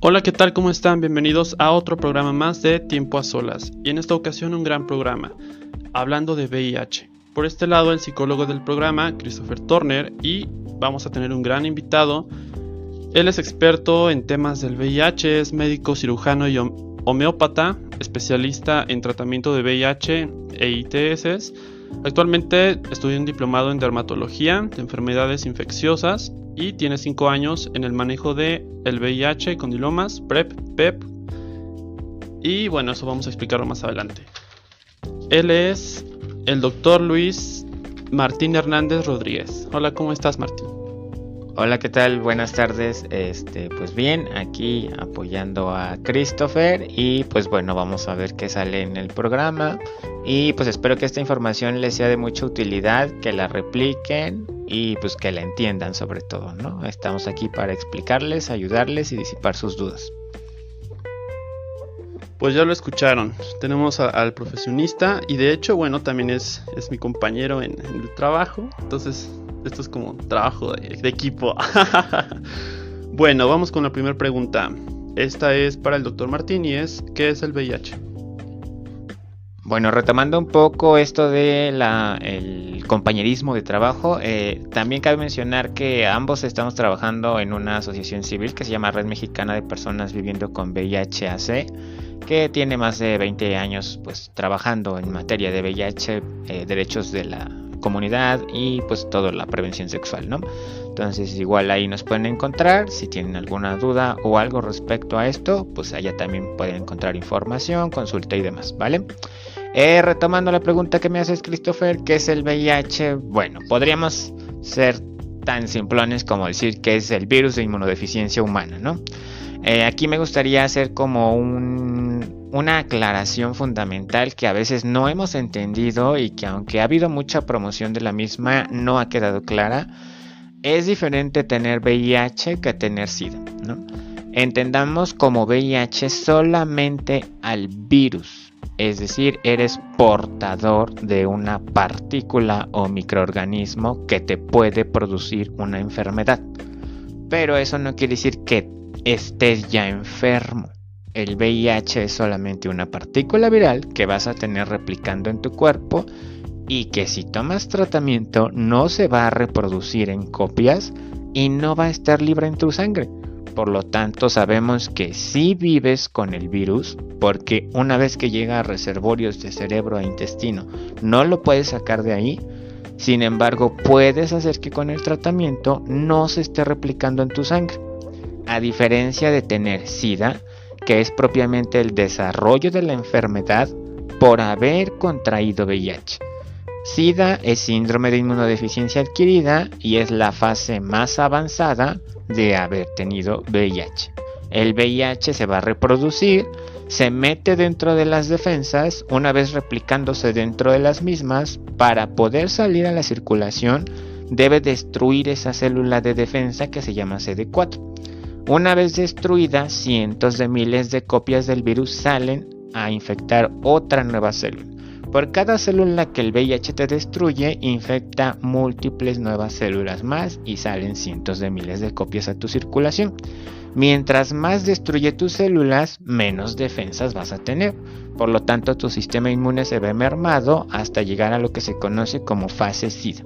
Hola, ¿qué tal? ¿Cómo están? Bienvenidos a otro programa más de Tiempo a Solas. Y en esta ocasión un gran programa, hablando de VIH. Por este lado, el psicólogo del programa, Christopher Turner, y vamos a tener un gran invitado. Él es experto en temas del VIH, es médico cirujano y homeópata, especialista en tratamiento de VIH e ITS. Actualmente estudia un diplomado en dermatología de enfermedades infecciosas y tiene 5 años en el manejo de el VIH, condilomas, PrEP, PEP. Y bueno, eso vamos a explicarlo más adelante. Él es el doctor Luis Martín Hernández Rodríguez. Hola, ¿cómo estás, Martín? Hola, ¿qué tal? Buenas tardes. Pues bien, aquí apoyando a Christopher y pues bueno, vamos a ver qué sale en el programa y pues espero que esta información les sea de mucha utilidad, que la repliquen y pues que la entiendan sobre todo, ¿no? Estamos aquí para explicarles, ayudarles y disipar sus dudas. Pues ya lo escucharon, tenemos al profesionista y de hecho, bueno, también es mi compañero en el trabajo, entonces esto es como trabajo de equipo. Bueno, vamos con la primera pregunta. Esta es para el doctor Martín y es, ¿qué es el VIH? Bueno, retomando un poco esto de el compañerismo de trabajo, también cabe mencionar que ambos estamos trabajando en una asociación civil que se llama Red Mexicana de Personas Viviendo con VIH-AC, que tiene más de 20 años pues trabajando en materia de VIH, derechos de la comunidad y pues toda la prevención sexual, ¿no? Entonces igual ahí nos pueden encontrar si tienen alguna duda o algo respecto a esto, pues allá también pueden encontrar información, consulta y demás, ¿vale? Retomando la pregunta que me haces, Christopher, ¿qué es el VIH? Bueno, podríamos ser tan simplones como decir que es el virus de inmunodeficiencia humana, ¿no? Aquí me gustaría hacer como una aclaración fundamental que a veces no hemos entendido y que aunque ha habido mucha promoción de la misma, no ha quedado clara. Es diferente tener VIH que tener SIDA, ¿no? Entendamos como VIH solamente al virus, es decir, eres portador de una partícula o microorganismo que te puede producir una enfermedad. Pero eso no quiere decir que estés ya enfermo. El VIH es solamente una partícula viral que vas a tener replicando en tu cuerpo y que si tomas tratamiento no se va a reproducir en copias y no va a estar libre en tu sangre. Por lo tanto, sabemos que sí vives con el virus porque una vez que llega a reservorios de cerebro e intestino no lo puedes sacar de ahí. Sin embargo, puedes hacer que con el tratamiento no se esté replicando en tu sangre. A diferencia de tener SIDA, que es propiamente el desarrollo de la enfermedad por haber contraído VIH. SIDA es síndrome de inmunodeficiencia adquirida y es la fase más avanzada de haber tenido VIH. El VIH se va a reproducir, se mete dentro de las defensas, una vez replicándose dentro de las mismas, para poder salir a la circulación, debe destruir esa célula de defensa que se llama CD4. Una vez destruida, cientos de miles de copias del virus salen a infectar otra nueva célula. Por cada célula que el VIH te destruye, infecta múltiples nuevas células más y salen cientos de miles de copias a tu circulación. Mientras más destruye tus células, menos defensas vas a tener. Por lo tanto, tu sistema inmune se ve mermado hasta llegar a lo que se conoce como fase SIDA.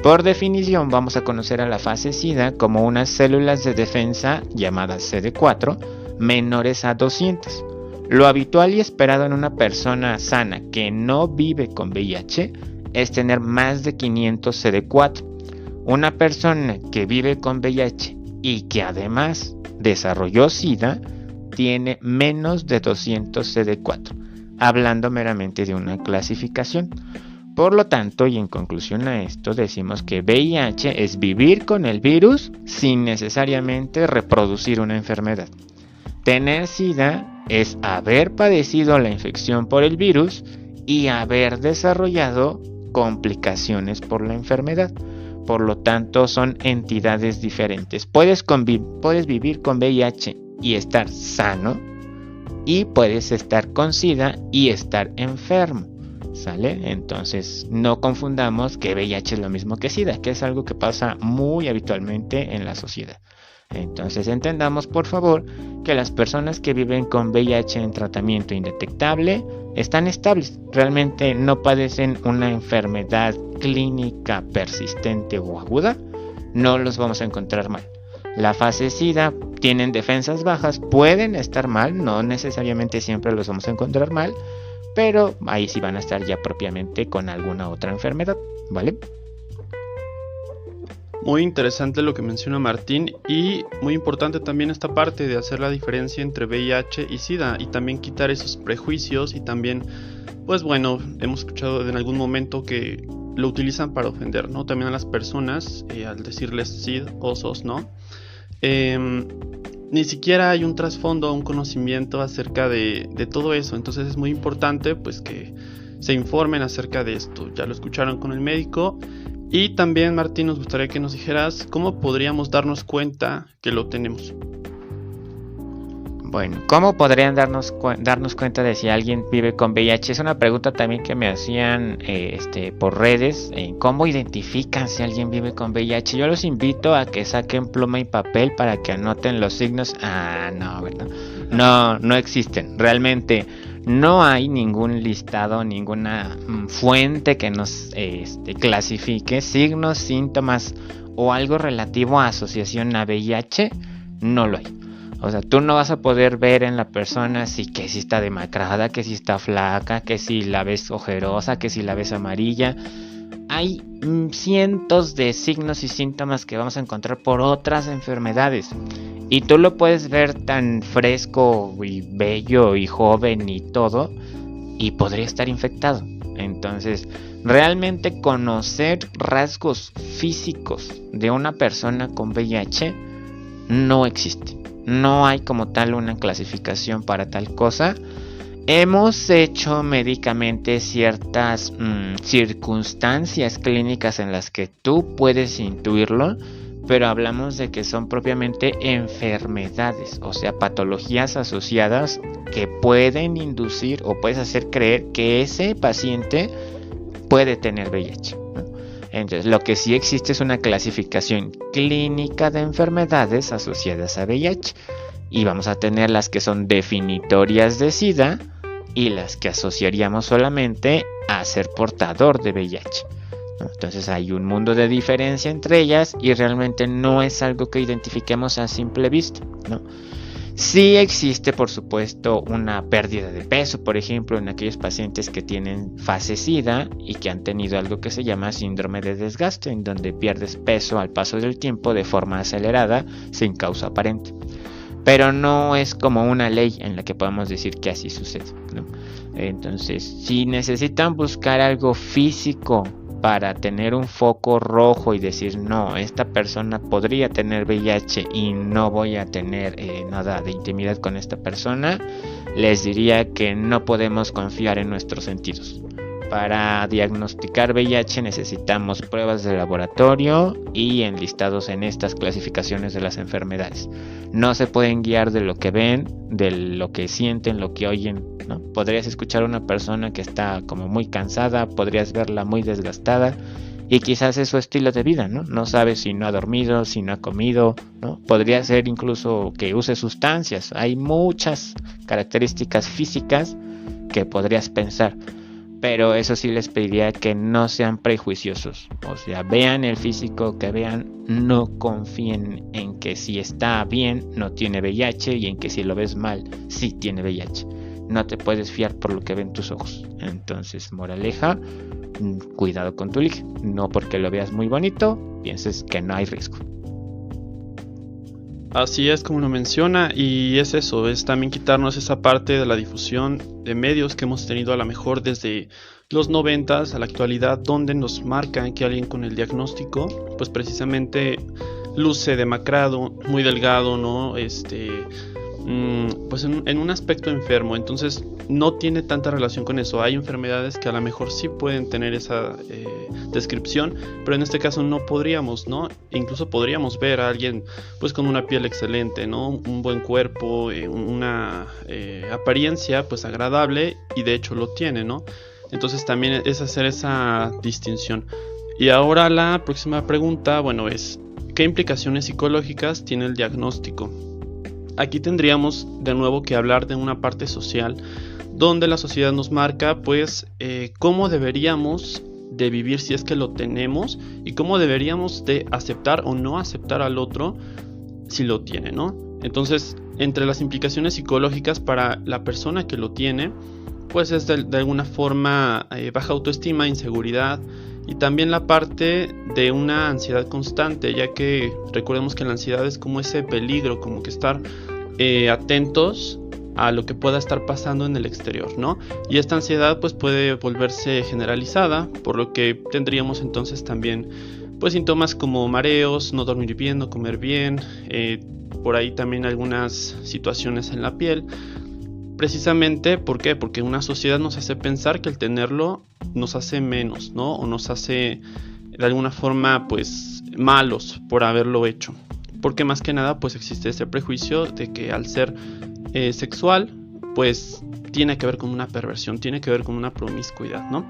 Por definición, vamos a conocer a la fase SIDA como unas células de defensa llamadas CD4 menores a 200. Lo habitual y esperado en una persona sana que no vive con VIH es tener más de 500 CD4. Una persona que vive con VIH y que además desarrolló SIDA tiene menos de 200 CD4, hablando meramente de una clasificación. Por lo tanto, y en conclusión a esto, decimos que VIH es vivir con el virus sin necesariamente reproducir una enfermedad. Tener SIDA es haber padecido la infección por el virus y haber desarrollado complicaciones por la enfermedad. Por lo tanto, son entidades diferentes. Puedes vivir con VIH y estar sano, y puedes estar con SIDA y estar enfermo. ¿Sale? Entonces no confundamos que VIH es lo mismo que SIDA, que es algo que pasa muy habitualmente en la sociedad. Entonces entendamos, por favor, que las personas que viven con VIH en tratamiento indetectable están estables, realmente no padecen una enfermedad clínica persistente o aguda, no los vamos a encontrar mal. La fase SIDA tienen defensas bajas, pueden estar mal, no necesariamente siempre los vamos a encontrar mal, pero ahí sí van a estar ya propiamente con alguna otra enfermedad, ¿vale? Muy interesante lo que menciona Martín, y muy importante también esta parte de hacer la diferencia entre VIH y SIDA y también quitar esos prejuicios. Y también, pues bueno, hemos escuchado en algún momento que lo utilizan para ofender, ¿no? También a las personas al decirles SID o SOS, ¿no? Ni siquiera hay un trasfondo, un conocimiento acerca de todo eso. Entonces es muy importante pues que se informen acerca de esto. Ya lo escucharon con el médico. Y también, Martín, nos gustaría que nos dijeras cómo podríamos darnos cuenta que lo tenemos. Bueno, ¿cómo podrían darnos cuenta de si alguien vive con VIH? Es una pregunta también que me hacían por redes. ¿Cómo identifican si alguien vive con VIH? Yo los invito a que saquen pluma y papel para que anoten los signos. No, ¿verdad? No existen. Realmente no hay ningún listado, ninguna fuente que nos clasifique signos, síntomas o algo relativo a asociación a VIH. No lo hay. O sea, tú no vas a poder ver en la persona si está demacrada, que si está flaca, que si la ves ojerosa, que si la ves amarilla. Hay cientos de signos y síntomas que vamos a encontrar por otras enfermedades. Y tú lo puedes ver tan fresco y bello y joven y todo, y podría estar infectado. Entonces, realmente conocer rasgos físicos de una persona con VIH no existe. No hay como tal una clasificación para tal cosa. Hemos hecho médicamente ciertas circunstancias clínicas en las que tú puedes intuirlo, pero hablamos de que son propiamente enfermedades, o sea, patologías asociadas que pueden inducir o puedes hacer creer que ese paciente puede tener VIH, ¿no? Entonces, lo que sí existe es una clasificación clínica de enfermedades asociadas a VIH, y vamos a tener las que son definitorias de SIDA y las que asociaríamos solamente a ser portador de VIH, ¿no? Entonces hay un mundo de diferencia entre ellas y realmente no es algo que identifiquemos a simple vista, ¿no? Sí existe, por supuesto, una pérdida de peso, por ejemplo, en aquellos pacientes que tienen fase SIDA y que han tenido algo que se llama síndrome de desgaste, en donde pierdes peso al paso del tiempo de forma acelerada sin causa aparente. Pero no es como una ley en la que podamos decir que así sucede, ¿no? Entonces, si necesitan buscar algo físico para tener un foco rojo y decir, no, esta persona podría tener VIH y no voy a tener nada de intimidad con esta persona, les diría que no podemos confiar en nuestros sentidos. Para diagnosticar VIH necesitamos pruebas de laboratorio y enlistados en estas clasificaciones de las enfermedades. No se pueden guiar de lo que ven, de lo que sienten, lo que oyen, ¿no? Podrías escuchar a una persona que está como muy cansada, podrías verla muy desgastada y quizás es su estilo de vida, ¿no? No sabes si no ha dormido, si no ha comido, ¿no? Podría ser incluso que use sustancias. Hay muchas características físicas que podrías pensar. Pero eso sí les pediría que no sean prejuiciosos. O sea, vean el físico que vean, no confíen en que si está bien no tiene VIH y en que si lo ves mal sí tiene VIH. No te puedes fiar por lo que ven tus ojos. Entonces, moraleja, cuidado con tu ligue. No porque lo veas muy bonito, pienses que no hay riesgo. Así es como lo menciona, y es eso, es también quitarnos esa parte de la difusión de medios que hemos tenido a lo mejor desde los 90s a la actualidad, donde nos marcan que alguien con el diagnóstico pues precisamente luce demacrado, muy delgado, ¿no? Pues en un aspecto enfermo. Entonces no tiene tanta relación con eso. Hay enfermedades que a lo mejor sí pueden tener esa descripción, pero en este caso no podríamos, ¿no? Incluso podríamos ver a alguien pues con una piel excelente, ¿no? Un buen cuerpo, una apariencia pues agradable, y de hecho lo tiene, ¿no? Entonces también es hacer esa distinción. Y ahora la próxima pregunta, bueno, es ¿qué implicaciones psicológicas tiene el diagnóstico? Aquí tendríamos de nuevo que hablar de una parte social, donde la sociedad nos marca pues cómo deberíamos de vivir si es que lo tenemos, y cómo deberíamos de aceptar o no aceptar al otro si lo tiene, ¿no? Entonces, entre las implicaciones psicológicas para la persona que lo tiene, pues es de alguna forma baja autoestima, inseguridad, y también la parte de una ansiedad constante, ya que recordemos que la ansiedad es como ese peligro, como que estar atentos a lo que pueda estar pasando en el exterior, ¿no? Y esta ansiedad pues puede volverse generalizada, por lo que tendríamos entonces también pues síntomas como mareos, no dormir bien, no comer bien, por ahí también algunas situaciones en la piel. Precisamente, ¿por qué? Porque una sociedad nos hace pensar que el tenerlo nos hace menos, ¿no? O nos hace de alguna forma pues malos por haberlo hecho. Porque más que nada pues existe ese prejuicio de que al ser sexual pues tiene que ver con una perversión, tiene que ver con una promiscuidad, ¿no?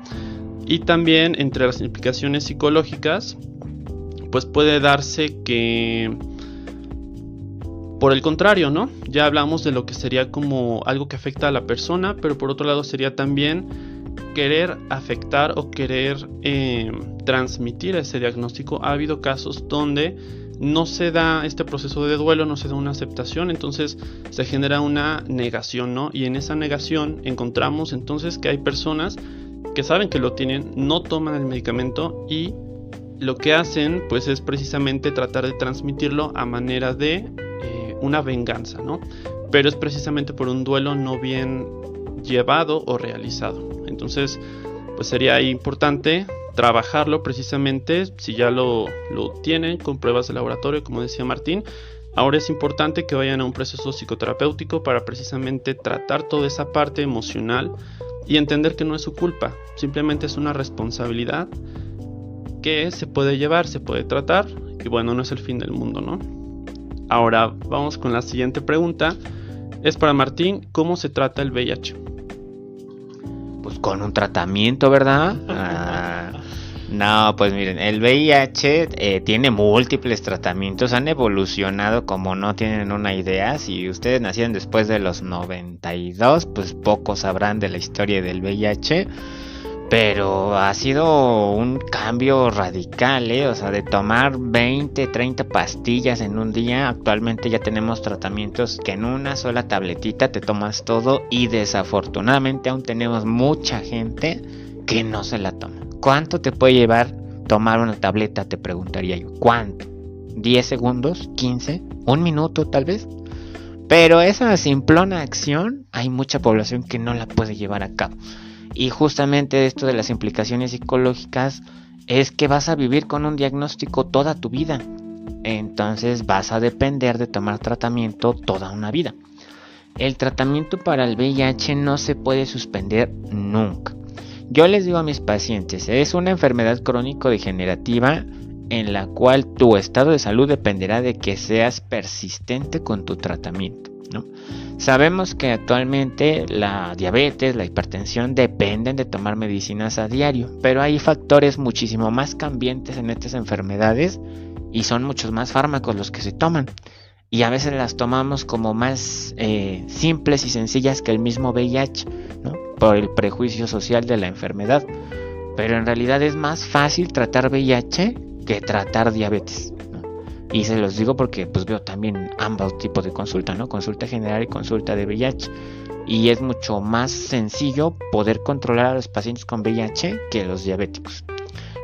Y también entre las implicaciones psicológicas pues puede darse que por el contrario, ¿no? Ya hablamos de lo que sería como algo que afecta a la persona, pero por otro lado sería también querer afectar o querer transmitir ese diagnóstico. Ha habido casos donde no se da este proceso de duelo, no se da una aceptación, entonces se genera una negación, ¿no? Y en esa negación encontramos entonces que hay personas que saben que lo tienen, no toman el medicamento y lo que hacen pues es precisamente tratar de transmitirlo a manera de una venganza, ¿no? Pero es precisamente por un duelo no bien llevado o realizado. Entonces, pues sería importante trabajarlo precisamente si ya lo tienen con pruebas de laboratorio, como decía Martín. Ahora es importante que vayan a un proceso psicoterapéutico para precisamente tratar toda esa parte emocional y entender que no es su culpa, simplemente es una responsabilidad que se puede llevar, se puede tratar y bueno, no es el fin del mundo, ¿no? Ahora vamos con la siguiente pregunta. Es para Martín, ¿cómo se trata el VIH? Pues con un tratamiento, ¿verdad? No, pues miren, el VIH tiene múltiples tratamientos, han evolucionado como no tienen una idea. Si ustedes nacieron después de los 92, pues pocos sabrán de la historia del VIH. Pero ha sido un cambio radical, o sea, de tomar 20, 30 pastillas en un día, actualmente ya tenemos tratamientos que en una sola tabletita te tomas todo y desafortunadamente aún tenemos mucha gente que no se la toma. ¿Cuánto te puede llevar tomar una tableta? Te preguntaría yo. ¿Cuánto? ¿10 segundos? ¿15? ¿Un minuto tal vez? Pero esa simplona acción hay mucha población que no la puede llevar a cabo. Y justamente esto de las implicaciones psicológicas es que vas a vivir con un diagnóstico toda tu vida. Entonces vas a depender de tomar tratamiento toda una vida. El tratamiento para el VIH no se puede suspender nunca. Yo les digo a mis pacientes, es una enfermedad crónico-degenerativa en la cual tu estado de salud dependerá de que seas persistente con tu tratamiento, ¿no? Sabemos que actualmente la diabetes, la hipertensión dependen de tomar medicinas a diario, pero hay factores muchísimo más cambiantes en estas enfermedades y son muchos más fármacos los que se toman. Y a veces las tomamos como más simples y sencillas que el mismo VIH, ¿no? Por el prejuicio social de la enfermedad. Pero en realidad es más fácil tratar VIH que tratar diabetes, ¿no? Y se los digo porque pues veo también ambos tipos de consulta, ¿no? Consulta general y consulta de VIH. Y es mucho más sencillo poder controlar a los pacientes con VIH que los diabéticos.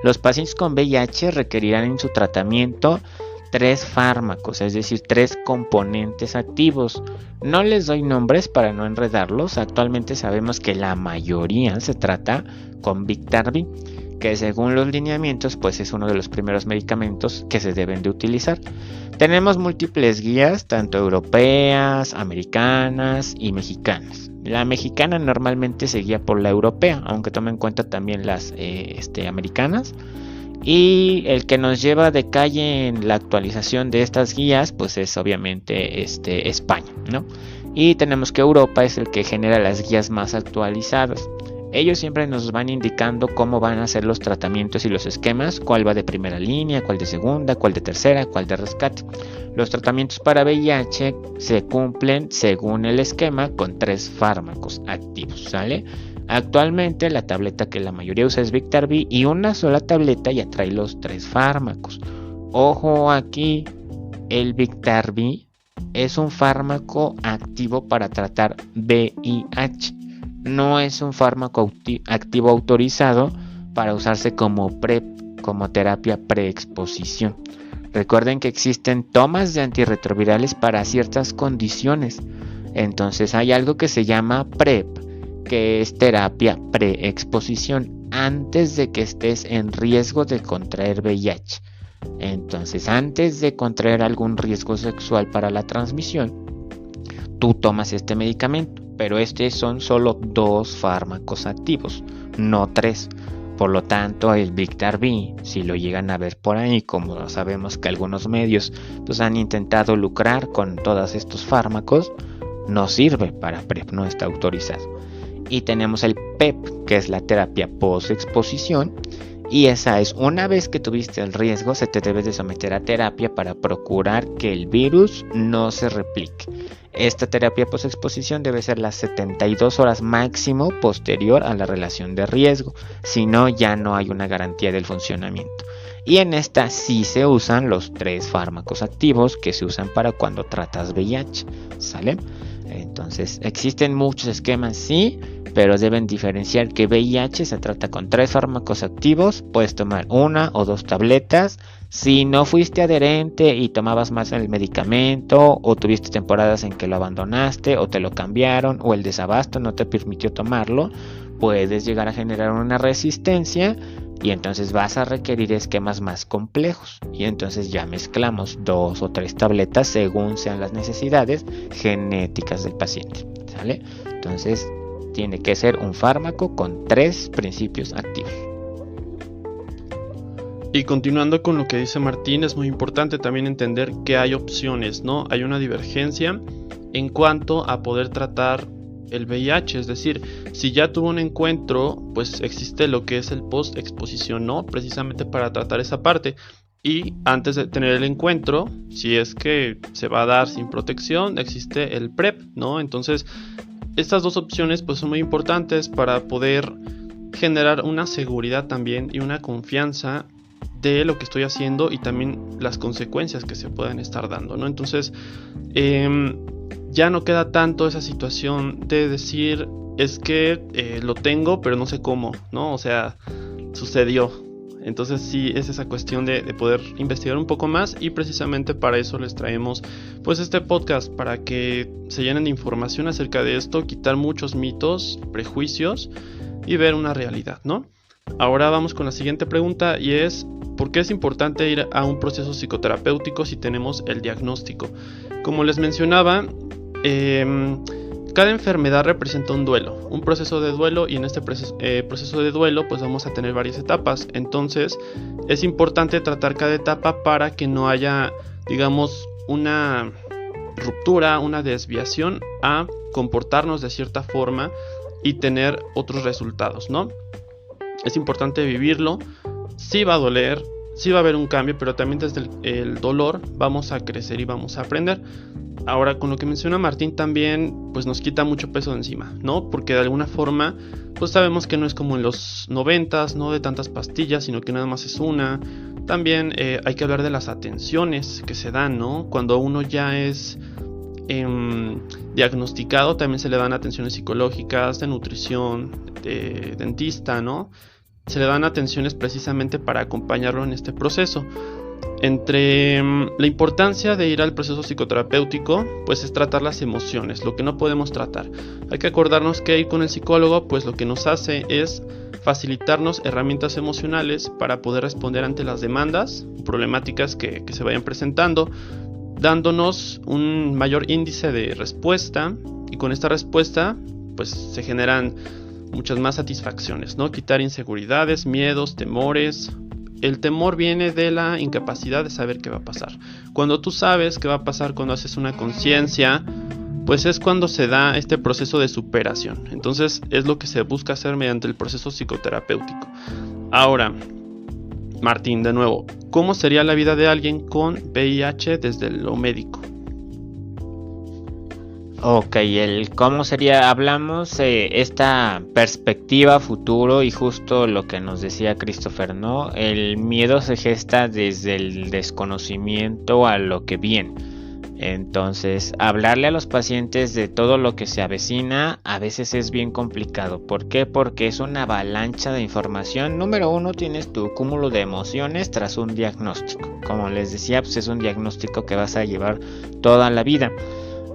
Los pacientes con VIH requerirán en su tratamiento 3 fármacos, es decir, 3 componentes activos. No les doy nombres para no enredarlos. Actualmente sabemos que la mayoría se trata con Biktarvy, que según los lineamientos pues es uno de los primeros medicamentos que se deben de utilizar. Tenemos múltiples guías, tanto europeas, americanas y mexicanas. La mexicana normalmente se guía por la europea, aunque tome en cuenta también las americanas. Y el que nos lleva de calle en la actualización de estas guías pues es obviamente España, ¿no? Y tenemos que Europa es el que genera las guías más actualizadas. Ellos siempre nos van indicando cómo van a ser los tratamientos y los esquemas, cuál va de primera línea, cuál de segunda, cuál de tercera, cuál de rescate. Los tratamientos para VIH se cumplen según el esquema con 3 fármacos activos, ¿sale? Actualmente la tableta que la mayoría usa es Biktarvy y una sola tableta ya trae los 3 fármacos. Ojo aquí, el Biktarvy es un fármaco activo para tratar VIH. No es un fármaco activo autorizado para usarse como PrEP, como terapia preexposición. Recuerden que existen tomas de antirretrovirales para ciertas condiciones. Entonces hay algo que se llama PrEP, que es terapia preexposición, antes de que estés en riesgo de contraer VIH. Entonces, antes de contraer algún riesgo sexual para la transmisión, tú tomas este medicamento, pero son solo 2 fármacos activos, no 3. Por lo tanto, el Biktarvy, si lo llegan a ver por ahí, como sabemos que algunos medios pues, han intentado lucrar con todos estos fármacos, no sirve para PrEP, no está autorizado. Y tenemos el PEP, que es la terapia post-exposición, y esa es una vez que tuviste el riesgo, se te debe de someter a terapia para procurar que el virus no se replique. Esta terapia post-exposición debe ser las 72 horas máximo posterior a la relación de riesgo, si no ya no hay una garantía del funcionamiento. Y en esta sí se usan los 3 fármacos activos que se usan para cuando tratas VIH, ¿sale? Entonces existen muchos esquemas, sí, pero deben diferenciar que VIH se trata con 3 fármacos activos, puedes tomar 1 o 2 tabletas. Si no fuiste adherente y tomabas más el medicamento, o tuviste temporadas en que lo abandonaste, o te lo cambiaron, o el desabasto no te permitió tomarlo, puedes llegar a generar una resistencia y entonces vas a requerir esquemas más complejos. Y entonces ya mezclamos 2 o 3 tabletas según sean las necesidades genéticas del paciente, ¿sale? Entonces tiene que ser un fármaco con 3 principios activos. Y continuando con lo que dice Martín, es muy importante también entender que hay opciones, ¿no? Hay una divergencia en cuanto a poder tratar el VIH, es decir, si ya tuvo un encuentro, pues existe lo que es el post-exposición, ¿no? Precisamente para tratar esa parte. Y antes de tener el encuentro, si es que se va a dar sin protección, existe el PrEP, ¿no? Entonces, estas 2 opciones pues son muy importantes para poder generar una seguridad también y una confianza de lo que estoy haciendo y también las consecuencias que se pueden estar dando, ¿no? Entonces, ya no queda tanto esa situación de decir, es que lo tengo, pero no sé cómo, ¿no? O sea, sucedió. Entonces sí es esa cuestión de poder investigar un poco más, y precisamente para eso les traemos pues este podcast, para que se llenen de información acerca de esto, quitar muchos mitos, prejuicios y ver una realidad, ¿no? Ahora vamos con la siguiente pregunta, y es: ¿por qué es importante ir a un proceso psicoterapéutico si tenemos el diagnóstico? Como les mencionaba, cada enfermedad representa un duelo, un proceso de duelo, y en este proceso de duelo pues vamos a tener varias etapas. Entonces es importante tratar cada etapa para que no haya, digamos, una ruptura, una desviación a comportarnos de cierta forma y tener otros resultados, ¿no? Es importante vivirlo. Sí va a doler, sí va a haber un cambio, pero también desde el dolor vamos a crecer y vamos a aprender. Ahora, con lo que menciona Martín también, pues nos quita mucho peso de encima, ¿no? Porque de alguna forma, pues sabemos que no es como en los 90s, no de tantas pastillas, sino que nada más es una. También hay que hablar de las atenciones que se dan, ¿no? Cuando uno ya es diagnosticado, también se le dan atenciones psicológicas, de nutrición, de dentista, ¿no? Se le dan atenciones precisamente para acompañarlo en este proceso. Entre la importancia de ir al proceso psicoterapéutico, pues es tratar las emociones, lo que no podemos tratar. Hay que acordarnos que ir con el psicólogo, pues lo que nos hace es facilitarnos herramientas emocionales para poder responder ante las demandas, problemáticas que se vayan presentando, dándonos un mayor índice de respuesta, y con esta respuesta pues se generan muchas más satisfacciones, ¿no? Quitar inseguridades, miedos, temores. El temor viene de la incapacidad de saber qué va a pasar. Cuando tú sabes qué va a pasar, cuando haces una conciencia, pues es cuando se da este proceso de superación. Entonces es lo que se busca hacer mediante el proceso psicoterapéutico. Ahora, Martín, de nuevo, ¿cómo sería la vida de alguien con VIH desde lo médico? Ok, el cómo sería, hablamos esta perspectiva futuro y justo lo que nos decía Christopher, ¿no? El miedo se gesta desde el desconocimiento a lo que viene. Entonces, hablarle a los pacientes de todo lo que se avecina a veces es bien complicado. ¿Por qué? Porque es una avalancha de información. Número uno, tienes tu cúmulo de emociones tras un diagnóstico. Como les decía, pues es un diagnóstico que vas a llevar toda la vida.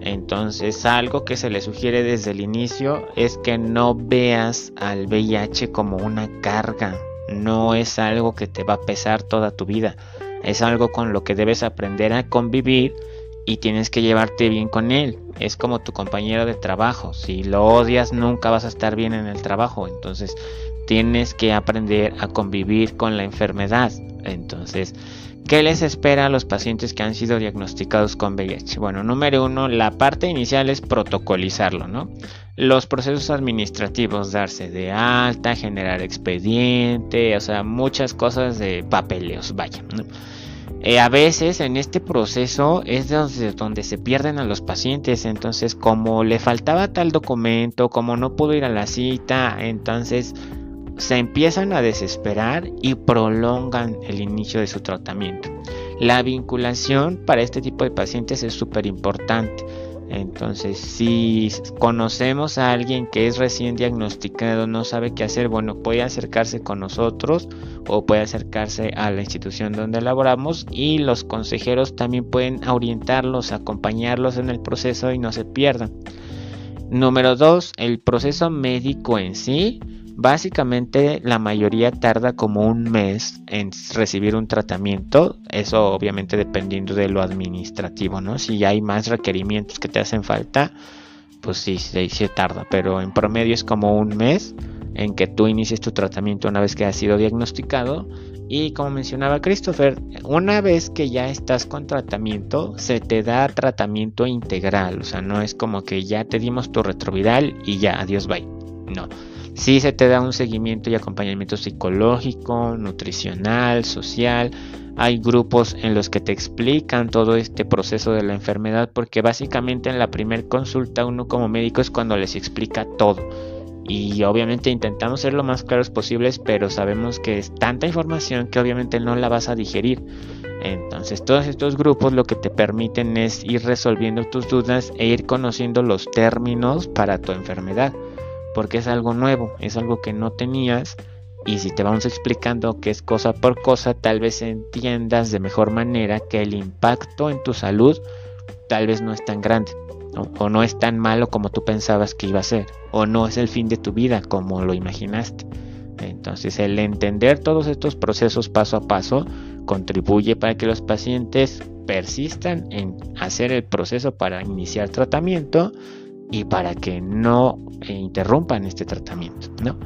Entonces, algo que se le sugiere desde el inicio es que no veas al VIH como una carga. No es algo que te va a pesar toda tu vida. Es algo con lo que debes aprender a convivir y tienes que llevarte bien con él. Es como tu compañero de trabajo. Si lo odias, nunca vas a estar bien en el trabajo. Entonces, tienes que aprender a convivir con la enfermedad. Entonces, ¿qué les espera a los pacientes que han sido diagnosticados con VIH? Bueno, número uno, la parte inicial es protocolizarlo, ¿no? Los procesos administrativos, darse de alta, generar expediente, o sea, muchas cosas de papeleos, vaya, ¿no? A veces en este proceso es donde se pierden a los pacientes. Entonces, como le faltaba tal documento, como no pudo ir a la cita, entonces se empiezan a desesperar y prolongan el inicio de su tratamiento. La vinculación para este tipo de pacientes es súper importante. Entonces, si conocemos a alguien que es recién diagnosticado, no sabe qué hacer, bueno, puede acercarse con nosotros o puede acercarse a la institución donde laboramos, y los consejeros también pueden orientarlos, acompañarlos en el proceso y no se pierdan. Número 2, el proceso médico en sí. Básicamente la mayoría tarda como un mes en recibir un tratamiento. Eso obviamente dependiendo de lo administrativo, ¿no? Si hay más requerimientos que te hacen falta, pues sí tarda. Pero en promedio es como un mes en que tú inicies tu tratamiento una vez que has sido diagnosticado. Y como mencionaba Christopher, una vez que ya estás con tratamiento, se te da tratamiento integral. O sea, no es como que ya te dimos tu retroviral y ya, adiós, bye. No. Sí se te da un seguimiento y acompañamiento psicológico, nutricional, social. Hay grupos en los que te explican todo este proceso de la enfermedad, porque básicamente en la primera consulta uno como médico es cuando les explica todo. Y obviamente intentamos ser lo más claros posibles, pero sabemos que es tanta información que obviamente no la vas a digerir. Entonces todos estos grupos lo que te permiten es ir resolviendo tus dudas e ir conociendo los términos para tu enfermedad. Porque es algo nuevo, es algo que no tenías, y si te vamos explicando qué es cosa por cosa, tal vez entiendas de mejor manera que el impacto en tu salud tal vez no es tan grande, ¿no? O no es tan malo como tú pensabas que iba a ser, o no es el fin de tu vida como lo imaginaste. Entonces, el entender todos estos procesos paso a paso contribuye para que los pacientes persistan en hacer el proceso para iniciar tratamiento y para que no interrumpan este tratamiento, ¿no?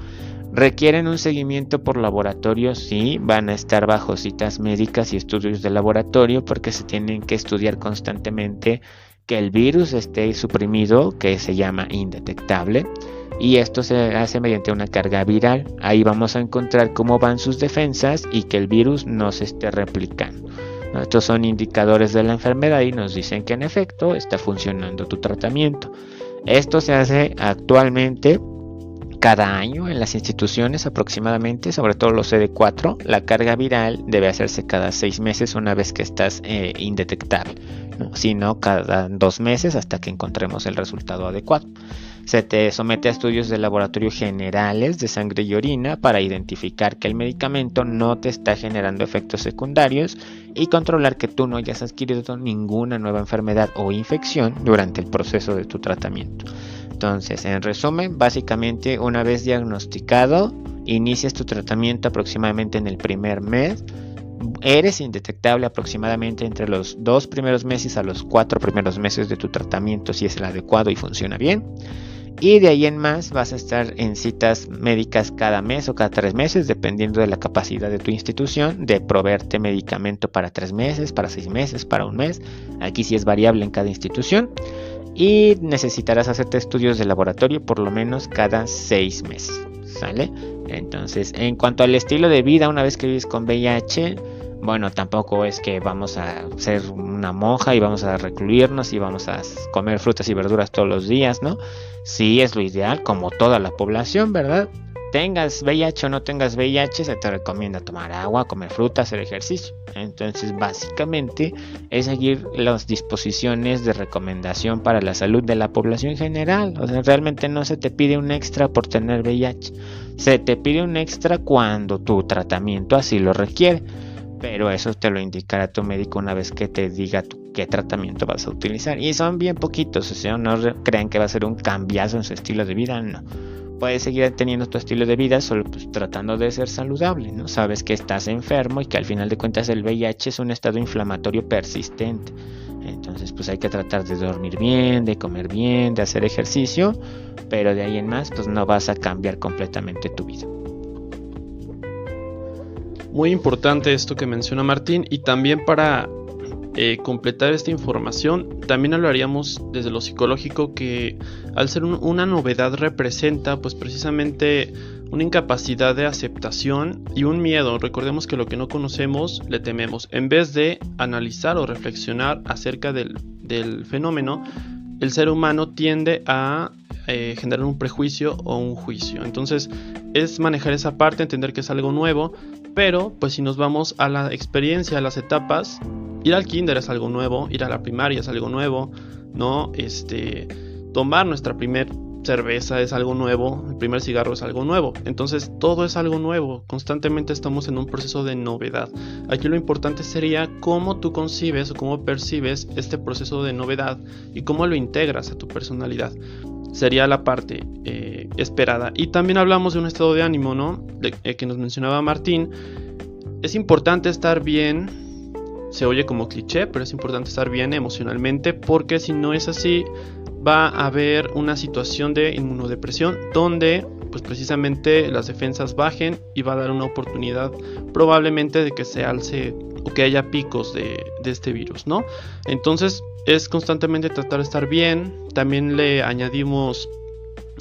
¿Requieren un seguimiento por laboratorio? Sí, van a estar bajo citas médicas y estudios de laboratorio, porque se tienen que estudiar constantemente que el virus esté suprimido, que se llama indetectable, y esto se hace mediante una carga viral. Ahí vamos a encontrar cómo van sus defensas y que el virus no se esté replicando. Estos son indicadores de la enfermedad y nos dicen que en efecto está funcionando tu tratamiento. Esto se hace actualmente cada año en las instituciones aproximadamente, sobre todo los CD4. La carga viral debe hacerse cada 6 meses una vez que estás indetectable, ¿no? Si no, cada 2 meses hasta que encontremos el resultado adecuado. Se te somete a estudios de laboratorio generales de sangre y orina para identificar que el medicamento no te está generando efectos secundarios y controlar que tú no hayas adquirido ninguna nueva enfermedad o infección durante el proceso de tu tratamiento. Entonces, en resumen, básicamente una vez diagnosticado, inicias tu tratamiento aproximadamente en el primer mes. Eres indetectable aproximadamente entre los 2 primeros meses a los 4 primeros meses de tu tratamiento, si es el adecuado y funciona bien. Y de ahí en más vas a estar en citas médicas cada mes o cada 3 meses, dependiendo de la capacidad de tu institución de proveerte medicamento para 3 meses, para 6 meses, para un mes. Aquí sí es variable en cada institución. y necesitarás hacerte estudios de laboratorio por lo menos cada 6 meses, ¿sale? Entonces, en cuanto al estilo de vida, una vez que vives con VIH, bueno, tampoco es que vamos a ser una monja y vamos a recluirnos y vamos a comer frutas y verduras todos los días, ¿no? Sí, es lo ideal, como toda la población, ¿verdad? Tengas VIH o no tengas VIH, se te recomienda tomar agua, comer fruta, hacer ejercicio. Entonces, básicamente es seguir las disposiciones de recomendación para la salud de la población general. O sea, realmente no se te pide un extra por tener VIH. Se te pide un extra cuando tu tratamiento así lo requiere. Pero eso te lo indicará tu médico una vez que te diga qué tratamiento vas a utilizar. Y son bien poquitos, o sea, no crean que va a ser un cambiazo en su estilo de vida, no. Puedes seguir teniendo tu estilo de vida solo pues tratando de ser saludable, ¿no? Sabes que estás enfermo y que al final de cuentas el VIH es un estado inflamatorio persistente. Entonces pues hay que tratar de dormir bien, de comer bien, de hacer ejercicio, pero de ahí en más pues no vas a cambiar completamente tu vida. Muy importante esto que menciona Martín, y también para completar esta información, también hablaríamos desde lo psicológico que al ser una novedad representa pues precisamente una incapacidad de aceptación y un miedo. Recordemos que lo que no conocemos le tememos. En vez de analizar o reflexionar acerca del fenómeno, el ser humano tiende a generar un prejuicio o un juicio. Entonces es manejar esa parte, entender que es algo nuevo, pero pues si nos vamos a la experiencia, a las etapas, ir al kinder es algo nuevo, ir a la primaria es algo nuevo, ¿no? Tomar nuestra primer cerveza es algo nuevo, el primer cigarro es algo nuevo. Entonces todo es algo nuevo, constantemente estamos en un proceso de novedad. Aquí lo importante sería cómo tú concibes o cómo percibes este proceso de novedad y cómo lo integras a tu personalidad. Sería la parte esperada. Y también hablamos de un estado de ánimo, ¿no? Que nos mencionaba Martín. Es importante estar bien, se oye como cliché, pero es importante estar bien emocionalmente, porque si no es así, va a haber una situación de inmunodepresión donde pues precisamente las defensas bajen y va a dar una oportunidad probablemente de que se alce o que haya picos de este virus, ¿no? Entonces es constantemente tratar de estar bien. También le añadimos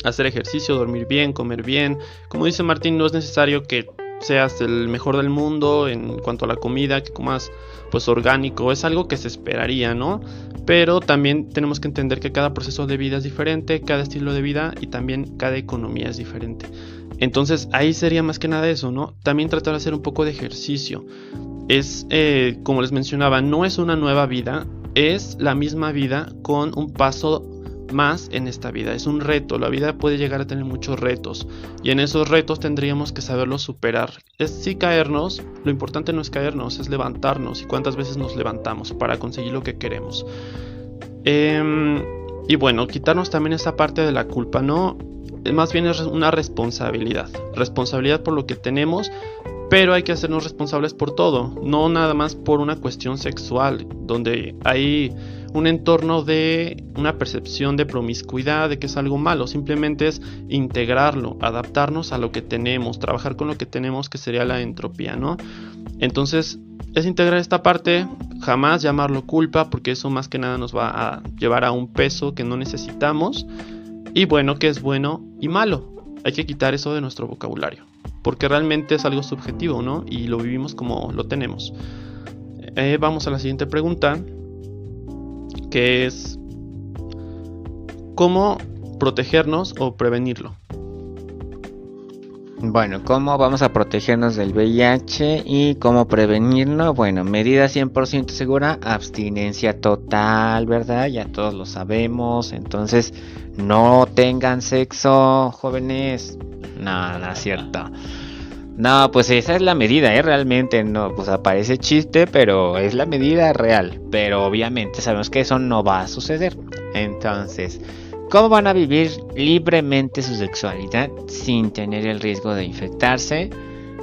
hacer ejercicio, dormir bien, comer bien. Como dice Martín, no es necesario que seas el mejor del mundo en cuanto a la comida, que comas pues orgánico, es algo que se esperaría, ¿no? Pero también tenemos que entender que cada proceso de vida es diferente, cada estilo de vida y también cada economía es diferente. Entonces ahí sería más que nada eso, ¿no? También tratar de hacer un poco de ejercicio. Es, como les mencionaba, no es una nueva vida, es la misma vida con un paso más en esta vida. Es un reto, la vida puede llegar a tener muchos retos y en esos retos tendríamos que saberlos superar. Es sí caernos, lo importante no es caernos, es levantarnos, y cuántas veces nos levantamos para conseguir lo que queremos. Y bueno, quitarnos también esa parte de la culpa, ¿no? Más bien es una responsabilidad por lo que tenemos, pero hay que hacernos responsables por todo, no nada más por una cuestión sexual, donde hay un entorno de una percepción de promiscuidad, de que es algo malo. Simplemente es integrarlo, adaptarnos a lo que tenemos, trabajar con lo que tenemos, que sería la entropía, ¿no? Entonces es integrar esta parte, jamás llamarlo culpa, porque eso más que nada nos va a llevar a un peso que no necesitamos. Y bueno, que es bueno y malo, hay que quitar eso de nuestro vocabulario, porque realmente es algo subjetivo, ¿no? Y lo vivimos como lo tenemos. Vamos a la siguiente pregunta, que es ¿cómo protegernos o prevenirlo? Bueno, ¿cómo vamos a protegernos del VIH y cómo prevenirlo? Bueno, medida 100% segura, abstinencia total, ¿verdad? Ya todos lo sabemos. Entonces, no tengan sexo, jóvenes. No, no es cierto. No, pues esa es la medida, realmente no, pues parece chiste, pero es la medida real. Pero obviamente sabemos que eso no va a suceder. Entonces, ¿cómo van a vivir libremente su sexualidad sin tener el riesgo de infectarse?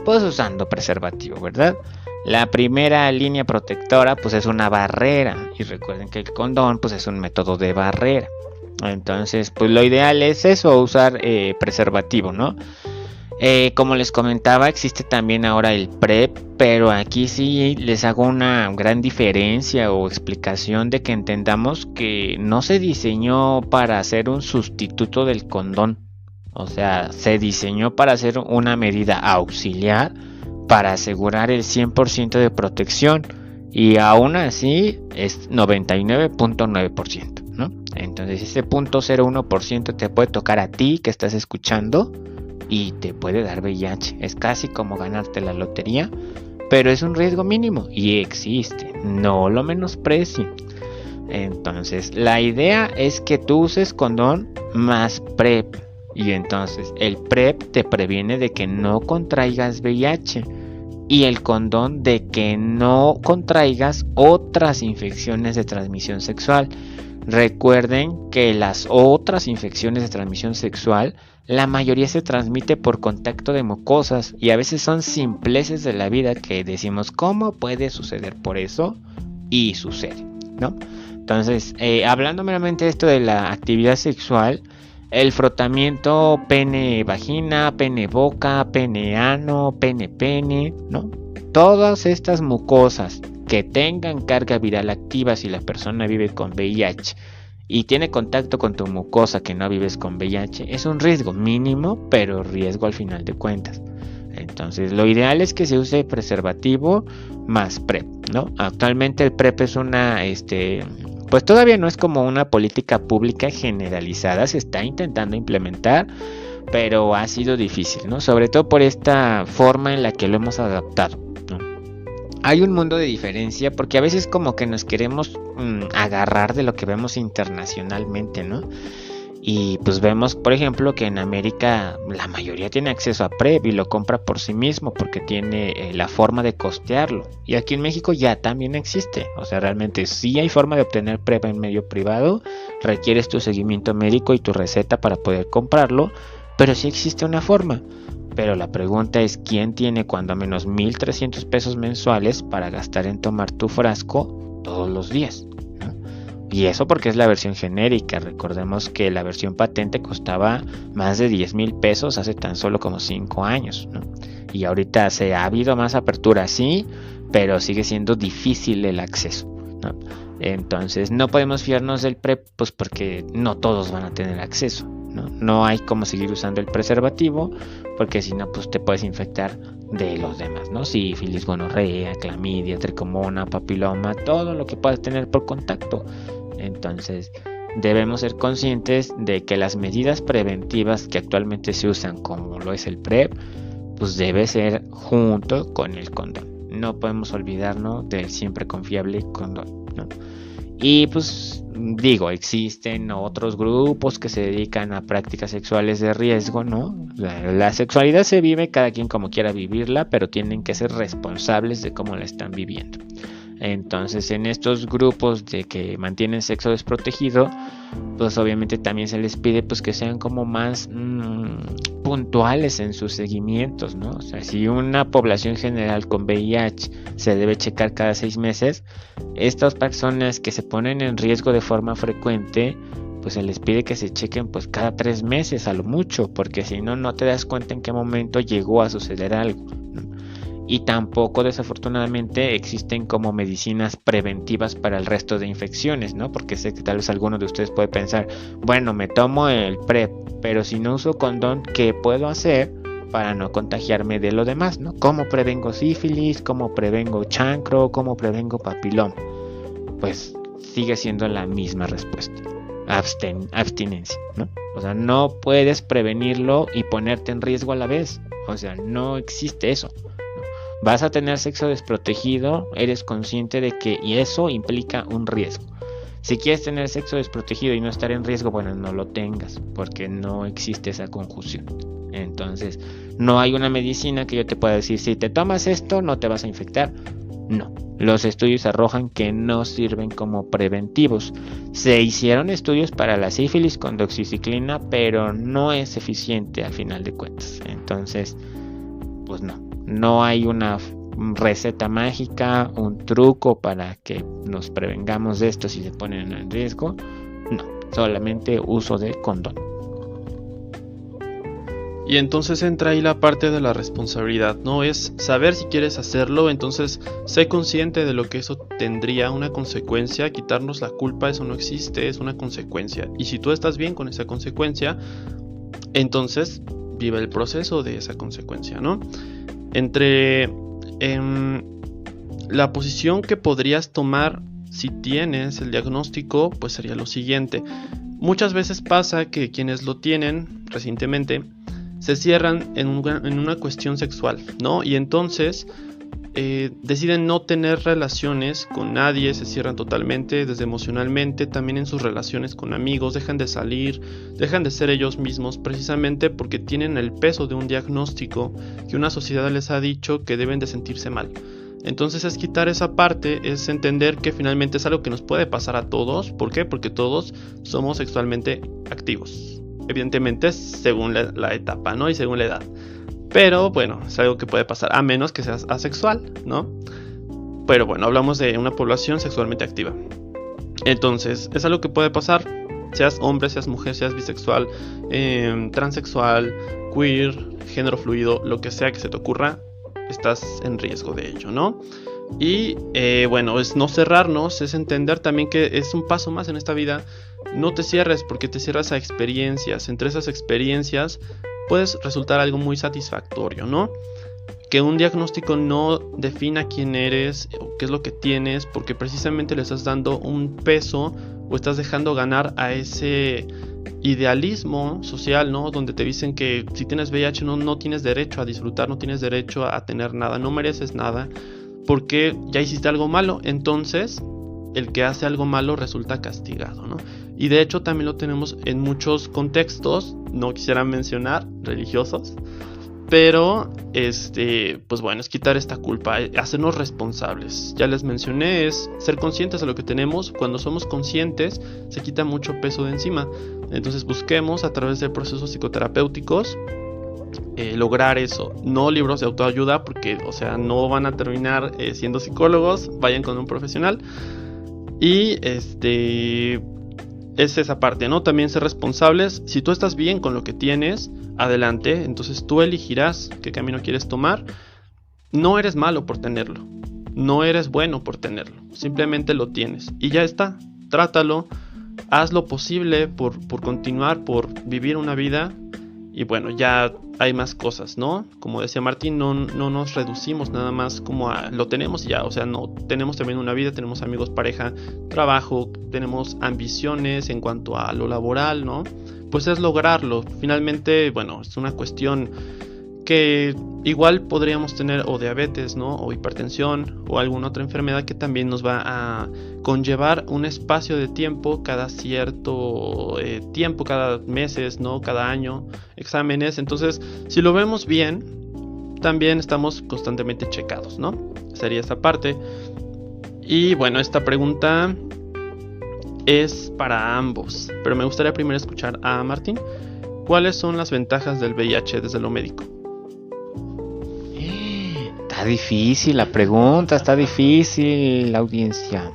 Pues usando preservativo, ¿verdad? La primera línea protectora pues es una barrera, y recuerden que el condón pues es un método de barrera. Entonces pues lo ideal es eso, usar preservativo, ¿no? Como les comentaba, existe también ahora el PrEP, pero aquí sí les hago una gran diferencia o explicación de que entendamos que no se diseñó para ser un sustituto del condón. O sea, se diseñó para ser una medida auxiliar para asegurar el 100% de protección, y aún así es 99.9%, ¿no? Entonces ese 0.01% te puede tocar a ti que estás escuchando y te puede dar VIH. Es casi como ganarte la lotería, pero es un riesgo mínimo y existe, no lo menosprecien. Entonces la idea es que tú uses condón más PrEP, y entonces el PrEP te previene de que no contraigas VIH y el condón de que no contraigas otras infecciones de transmisión sexual. Recuerden que las otras infecciones de transmisión sexual, la mayoría se transmite por contacto de mucosas y a veces son simpleces de la vida que decimos, ¿cómo puede suceder por eso? Y sucede, ¿no? Entonces, hablando meramente de esto de la actividad sexual, el frotamiento pene-vagina, pene-boca, pene-ano, pene-pene, ¿no? Todas estas mucosas que tengan carga viral activa si la persona vive con VIH y tiene contacto con tu mucosa que no vives con VIH, es un riesgo mínimo, pero riesgo al final de cuentas. Entonces, lo ideal es que se use preservativo más PrEP, ¿no? Actualmente el PrEP es pues todavía no es como una política pública generalizada, se está intentando implementar, pero ha sido difícil, ¿no? Sobre todo por esta forma en la que lo hemos adaptado, ¿no? Hay un mundo de diferencia porque a veces como que nos queremos agarrar de lo que vemos internacionalmente, ¿no? Y pues vemos, por ejemplo, que en América la mayoría tiene acceso a PrEP y lo compra por sí mismo porque tiene la forma de costearlo. Y aquí en México ya también existe. O sea, realmente sí hay forma de obtener PrEP en medio privado. Requieres tu seguimiento médico y tu receta para poder comprarlo. Pero sí existe una forma. Pero la pregunta es, ¿quién tiene cuando menos 1,300 pesos mensuales para gastar en tomar tu frasco todos los días? Y eso porque es la versión genérica. Recordemos que la versión patente costaba más de 10,000 pesos hace tan solo como 5 años, ¿no? Y ahorita ha habido más apertura, sí, pero sigue siendo difícil el acceso, ¿no? Entonces no podemos fiarnos del PrEP, pues porque no todos van a tener acceso, ¿no? No hay como seguir usando el preservativo, porque si no, pues te puedes infectar de los demás, ¿no? Sífilis, gonorrea, clamidia, tricomona, papiloma, todo lo que puedas tener por contacto. Entonces debemos ser conscientes de que las medidas preventivas que actualmente se usan, como lo es el PrEP, pues debe ser junto con el condón. No podemos olvidarnos del siempre confiable condón, ¿no? Y pues digo, existen otros grupos que se dedican a prácticas sexuales de riesgo, ¿no? La sexualidad se vive cada quien como quiera vivirla, pero tienen que ser responsables de cómo la están viviendo. Entonces, en estos grupos de que mantienen sexo desprotegido, pues obviamente también se les pide pues que sean como más puntuales en sus seguimientos, ¿no? O sea, si una población general con VIH se debe checar cada 6 meses, estas personas que se ponen en riesgo de forma frecuente, pues se les pide que se chequen pues cada 3 meses a lo mucho, porque si no, no te das cuenta en qué momento llegó a suceder algo, ¿no? Y tampoco desafortunadamente existen como medicinas preventivas para el resto de infecciones, ¿no? Porque sé que tal vez alguno de ustedes puede pensar, bueno, me tomo el PrEP, pero si no uso condón, ¿qué puedo hacer para no contagiarme de lo demás, ¿no? ¿Cómo prevengo sífilis? ¿Cómo prevengo chancro? ¿Cómo prevengo papiloma? Pues sigue siendo la misma respuesta. Abstinencia, ¿no? O sea, no puedes prevenirlo y ponerte en riesgo a la vez. O sea, no existe eso. Vas a tener sexo desprotegido, eres consciente de que y eso implica un riesgo. Si quieres tener sexo desprotegido y no estar en riesgo, bueno, no lo tengas, porque no existe esa conjunción. Entonces, no hay una medicina que yo te pueda decir, si te tomas esto, no te vas a infectar. No, los estudios arrojan que no sirven como preventivos. Se hicieron estudios para la sífilis con doxiciclina, pero no es eficiente al final de cuentas. Entonces, pues no hay una receta mágica, un truco para que nos prevengamos de esto si se ponen en riesgo. No, solamente uso de condón. Y entonces entra ahí la parte de la responsabilidad, ¿no? Es saber si quieres hacerlo, entonces sé consciente de lo que eso tendría una consecuencia. Quitarnos la culpa, eso no existe, es una consecuencia. Y si tú estás bien con esa consecuencia, entonces vive el proceso de esa consecuencia, ¿no? Entre la posición que podrías tomar si tienes el diagnóstico, pues sería lo siguiente. Muchas veces pasa que quienes lo tienen recientemente se cierran en una cuestión sexual, ¿no? Y entonces deciden no tener relaciones con nadie, se cierran totalmente, desde emocionalmente, también en sus relaciones con amigos, dejan de salir, dejan de ser ellos mismos, precisamente porque tienen el peso de un diagnóstico que una sociedad les ha dicho que deben de sentirse mal. Entonces es quitar esa parte, es entender que finalmente es algo que nos puede pasar a todos. ¿Por qué? Porque todos somos sexualmente activos. Evidentemente según la etapa, ¿no? Y según la edad. Pero bueno, es algo que puede pasar, a menos que seas asexual, ¿no? Pero bueno, hablamos de una población sexualmente activa. Entonces, es algo que puede pasar, seas hombre, seas mujer, seas bisexual, transexual, queer, género fluido, lo que sea que se te ocurra, estás en riesgo de ello, ¿no? Y bueno, es no cerrarnos, es entender también que es un paso más en esta vida. No te cierres porque te cierras a experiencias. Entre esas experiencias puedes resultar algo muy satisfactorio, ¿no? Que un diagnóstico no defina quién eres o qué es lo que tienes, porque precisamente le estás dando un peso o estás dejando ganar a ese idealismo social, ¿no? Donde te dicen que si tienes VIH no tienes derecho a disfrutar, no tienes derecho a tener nada, no mereces nada, porque ya hiciste algo malo. Entonces el que hace algo malo resulta castigado, ¿no? Y de hecho también lo tenemos en muchos contextos, no quisiera mencionar religiosos, pero pues bueno, es quitar esta culpa, hacernos responsables. Ya les mencioné, es ser conscientes de lo que tenemos. Cuando somos conscientes se quita mucho peso de encima. Entonces busquemos a través de procesos psicoterapéuticos lograr eso, no libros de autoayuda, porque o sea no van a terminar siendo psicólogos. Vayan con un profesional. Y es esa parte, ¿no? También ser responsables. Si tú estás bien con lo que tienes, adelante. Entonces tú elegirás qué camino quieres tomar. No eres malo por tenerlo, no eres bueno por tenerlo, simplemente lo tienes y ya está. Trátalo, haz lo posible por continuar, por vivir una vida. Y bueno, ya hay más cosas, ¿no? Como decía Martín, no nos reducimos nada más como a lo tenemos ya. O sea, no, tenemos también una vida, tenemos amigos, pareja, trabajo, tenemos ambiciones en cuanto a lo laboral, ¿no? Pues es lograrlo. Finalmente, bueno, es una cuestión que igual podríamos tener o diabetes, ¿no? O hipertensión o alguna otra enfermedad que también nos va a conllevar un espacio de tiempo cada cierto tiempo, cada meses, ¿no? Cada año, exámenes. Entonces, si lo vemos bien, también estamos constantemente checados, ¿no? Sería esta parte. Y bueno, esta pregunta es para ambos, pero me gustaría primero escuchar a Martín. ¿Cuáles son las ventajas del VIH desde lo médico? Está difícil la pregunta, está difícil la audiencia.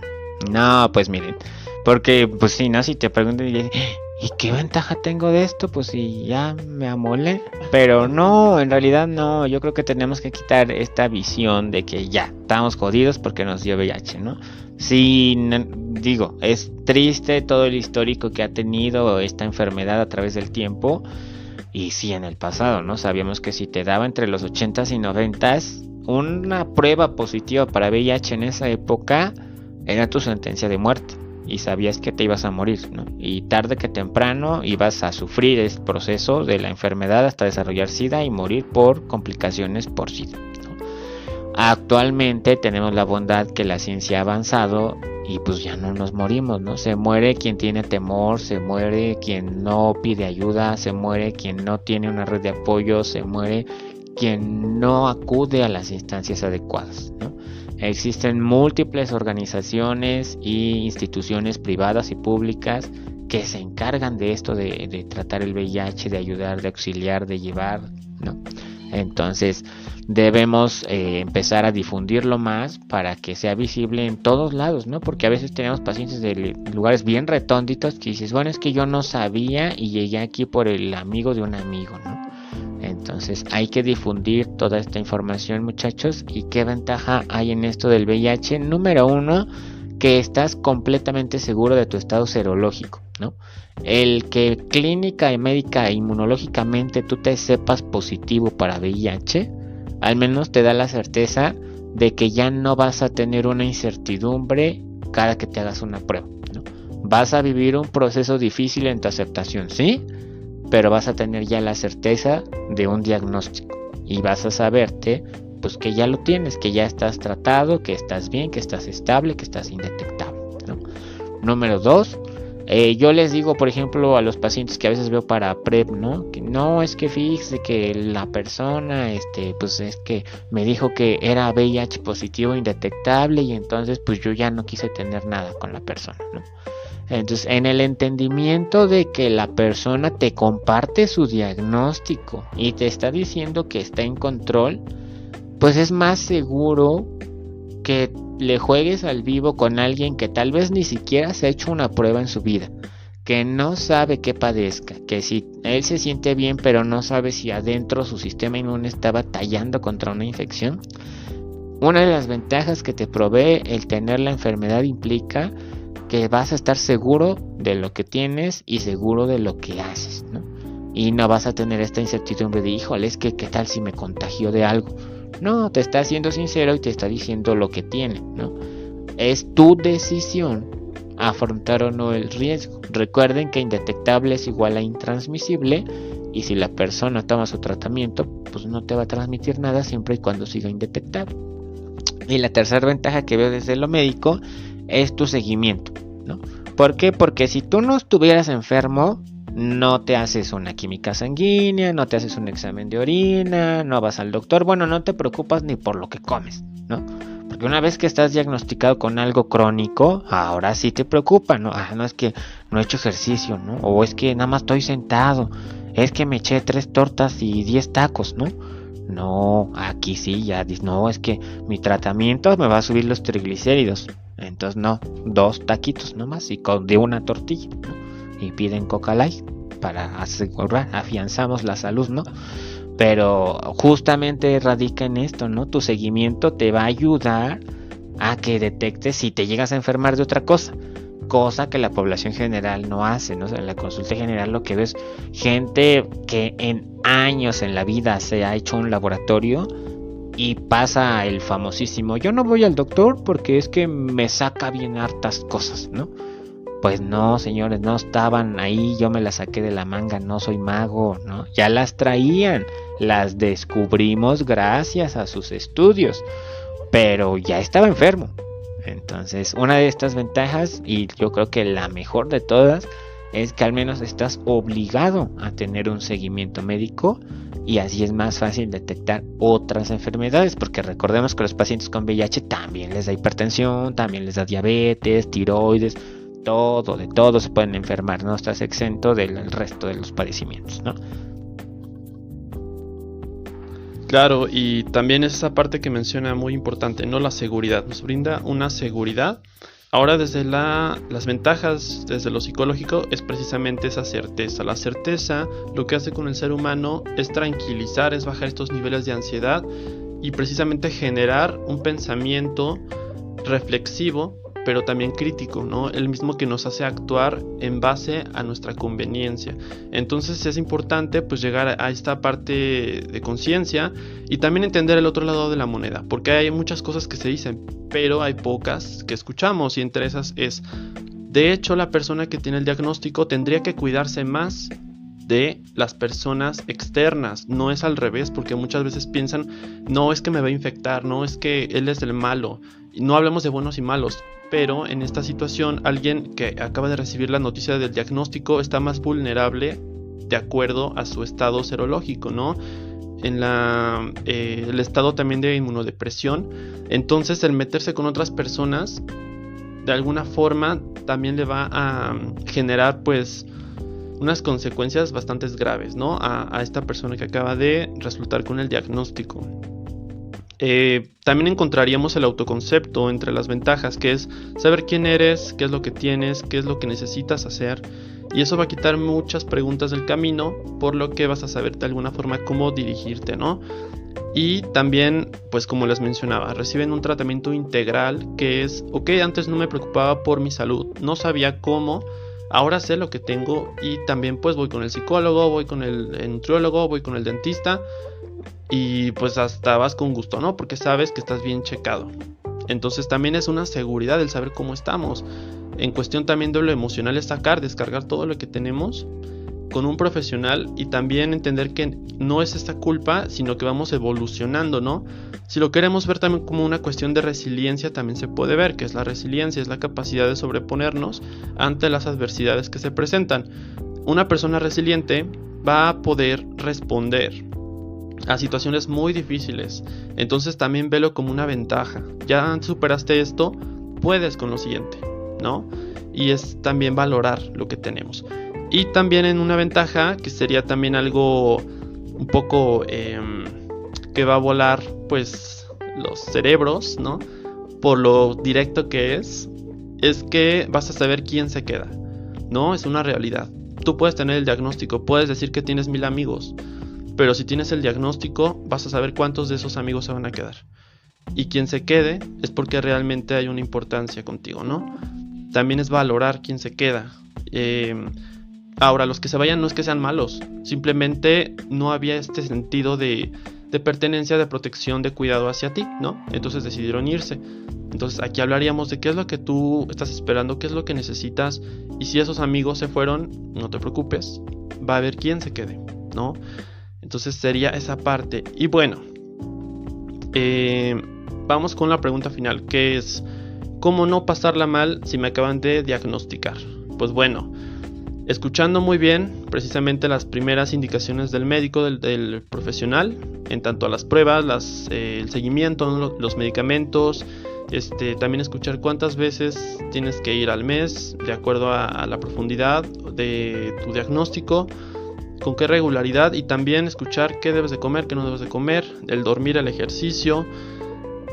No, pues miren, porque pues si no, si te preguntan ¿y qué ventaja tengo de esto? Pues si ya me amolé. Pero no, en realidad no, yo creo que tenemos que quitar esta visión de que ya estamos jodidos porque nos dio VIH, ¿no? Sí, digo, es triste todo el histórico que ha tenido esta enfermedad a través del tiempo. Y sí, en el pasado, ¿no? Sabíamos que si te daba entre los 80s y 90s, una prueba positiva para VIH en esa época era tu sentencia de muerte. Y sabías que te ibas a morir, ¿no? Y tarde que temprano ibas a sufrir el proceso de la enfermedad hasta desarrollar SIDA y morir por complicaciones por SIDA, ¿no? Actualmente tenemos la bondad que la ciencia ha avanzado y pues ya no nos morimos, ¿no? Se muere quien tiene temor, se muere quien no pide ayuda, se muere quien no tiene una red de apoyo, se muere quien no acude a las instancias adecuadas, ¿no? Existen múltiples organizaciones e instituciones privadas y públicas que se encargan de esto, de tratar el VIH, de ayudar, de auxiliar, de llevar, ¿no? Entonces debemos empezar a difundirlo más para que sea visible en todos lados, ¿no? Porque a veces tenemos pacientes de lugares bien recónditos que dices, bueno, es que yo no sabía y llegué aquí por el amigo de un amigo, ¿no? Entonces hay que difundir toda esta información, muchachos. ¿Y qué ventaja hay en esto del VIH? Número 1, que estás completamente seguro de tu estado serológico, ¿no? El que clínica y médica e inmunológicamente tú te sepas positivo para VIH, al menos te da la certeza de que ya no vas a tener una incertidumbre cada que te hagas una prueba, ¿no? Vas a vivir un proceso difícil en tu aceptación, ¿sí? Pero vas a tener ya la certeza de un diagnóstico y vas a saberte pues que ya lo tienes, que ya estás tratado, que estás bien, que estás estable, que estás indetectable, ¿no? Número 2, yo les digo, por ejemplo, a los pacientes que a veces veo para PrEP, ¿no? Que no, es que fíjese que la persona, pues es que me dijo que era VIH positivo indetectable y entonces pues yo ya no quise tener nada con la persona, ¿no? Entonces, en el entendimiento de que la persona te comparte su diagnóstico y te está diciendo que está en control, pues es más seguro que le juegues al vivo con alguien que tal vez ni siquiera se ha hecho una prueba en su vida, que no sabe qué padezca, que si él se siente bien pero no sabe si adentro su sistema inmune está batallando contra una infección. Una de las ventajas que te provee el tener la enfermedad implica que vas a estar seguro de lo que tienes y seguro de lo que haces, ¿no? Y no vas a tener esta incertidumbre de, híjole, es que qué tal si me contagio de algo. No, te está siendo sincero y te está diciendo lo que tiene, ¿no? Es tu decisión afrontar o no el riesgo. Recuerden que indetectable es igual a intransmisible y si la persona toma su tratamiento, pues no te va a transmitir nada siempre y cuando siga indetectable. Y la tercera ventaja que veo desde lo médico es tu seguimiento, ¿no? ¿Por qué? Porque si tú no estuvieras enfermo, no te haces una química sanguínea, no te haces un examen de orina, no vas al doctor, bueno, no te preocupas ni por lo que comes, ¿no? Porque una vez que estás diagnosticado con algo crónico, ahora sí te preocupa, ¿no? No es que no he hecho ejercicio, ¿no? O es que nada más estoy sentado, es que me eché 3 tortas y 10 tacos, ¿no? No, aquí sí, ya dices, no, es que mi tratamiento me va a subir los triglicéridos. Entonces no, 2 taquitos nomás y de una tortilla, ¿no? Y piden Coca Light para asegurar, afianzamos la salud, ¿no? Pero justamente radica en esto, ¿no? Tu seguimiento te va a ayudar a que detectes si te llegas a enfermar de otra cosa que la población general no hace, ¿no? O sea, en la consulta general lo que ves, gente que en años en la vida se ha hecho un laboratorio y pasa el famosísimo, yo no voy al doctor porque es que me saca bien hartas cosas, ¿no? Pues no, señores, no estaban ahí, yo me las saqué de la manga, no soy mago, ¿no? Ya las traían, las descubrimos gracias a sus estudios, pero ya estaba enfermo. Entonces, una de estas ventajas, y yo creo que la mejor de todas, es que al menos estás obligado a tener un seguimiento médico y así es más fácil detectar otras enfermedades, porque recordemos que los pacientes con VIH también les da hipertensión, también les da diabetes, tiroides, de todo se pueden enfermar, no estás exento del resto de los padecimientos, ¿no? Claro, y también es esa parte que menciona muy importante, ¿no? La seguridad, nos brinda una seguridad. Ahora desde las ventajas, desde lo psicológico, es precisamente esa certeza. La certeza lo que hace con el ser humano es tranquilizar, es bajar estos niveles de ansiedad y precisamente generar un pensamiento reflexivo, pero también crítico, ¿no? El mismo que nos hace actuar en base a nuestra conveniencia. Entonces es importante pues llegar a esta parte de conciencia y también entender el otro lado de la moneda, porque hay muchas cosas que se dicen, pero hay pocas que escuchamos y entre esas es, de hecho, la persona que tiene el diagnóstico tendría que cuidarse más de las personas externas, no es al revés, porque muchas veces piensan, no es que me va a infectar, no es que él es el malo, no hablemos de buenos y malos, pero en esta situación alguien que acaba de recibir la noticia del diagnóstico está más vulnerable de acuerdo a su estado serológico, ¿no? En el estado también de inmunodepresión, entonces el meterse con otras personas de alguna forma también le va a generar pues unas consecuencias bastante graves, ¿no? A esta persona que acaba de resultar con el diagnóstico. También encontraríamos el autoconcepto entre las ventajas, que es saber quién eres, qué es lo que tienes, qué es lo que necesitas hacer Y eso va a quitar muchas preguntas del camino, por lo que vas a saber de alguna forma cómo dirigirte, ¿no? Y también, pues como les mencionaba, reciben un tratamiento integral que es, ok, antes no me preocupaba por mi salud, no sabía cómo, ahora sé lo que tengo y también pues voy con el psicólogo, voy con el nutriólogo, voy con el dentista y pues hasta vas con gusto, ¿no? Porque sabes que estás bien checado. Entonces también es una seguridad el saber cómo estamos. En cuestión también de lo emocional es descargar todo lo que tenemos con un profesional y también entender que no es esta culpa, sino que vamos evolucionando, ¿no? Si lo queremos ver también como una cuestión de resiliencia, también se puede ver que es la resiliencia, es la capacidad de sobreponernos ante las adversidades que se presentan. Una persona resiliente va a poder responder a situaciones muy difíciles, entonces también velo como una ventaja. Ya superaste esto, puedes con lo siguiente, ¿no? Y es también valorar lo que tenemos. Y también en una ventaja, que sería también algo un poco que va a volar pues los cerebros, ¿no? Por lo directo que es que vas a saber quién se queda, ¿no? Es una realidad. Tú puedes tener el diagnóstico, puedes decir que tienes 1000 amigos, pero si tienes el diagnóstico vas a saber cuántos de esos amigos se van a quedar. Y quien se quede es porque realmente hay una importancia contigo, ¿no? También es valorar quién se queda. Ahora, los que se vayan no es que sean malos, simplemente no había este sentido de pertenencia, de protección, de cuidado hacia ti, ¿no? Entonces decidieron irse. Entonces aquí hablaríamos de qué es lo que tú estás esperando, qué es lo que necesitas, y si esos amigos se fueron, no te preocupes, va a haber quién se quede, ¿no? Entonces sería esa parte. Y bueno, vamos con la pregunta final, que es ¿cómo no pasarla mal si me acaban de diagnosticar? Pues bueno, escuchando muy bien precisamente las primeras indicaciones del médico, del profesional, en tanto a las pruebas, el seguimiento, los medicamentos, también escuchar cuántas veces tienes que ir al mes, de acuerdo a la profundidad de tu diagnóstico, con qué regularidad, y también escuchar qué debes de comer, qué no debes de comer, el dormir, el ejercicio.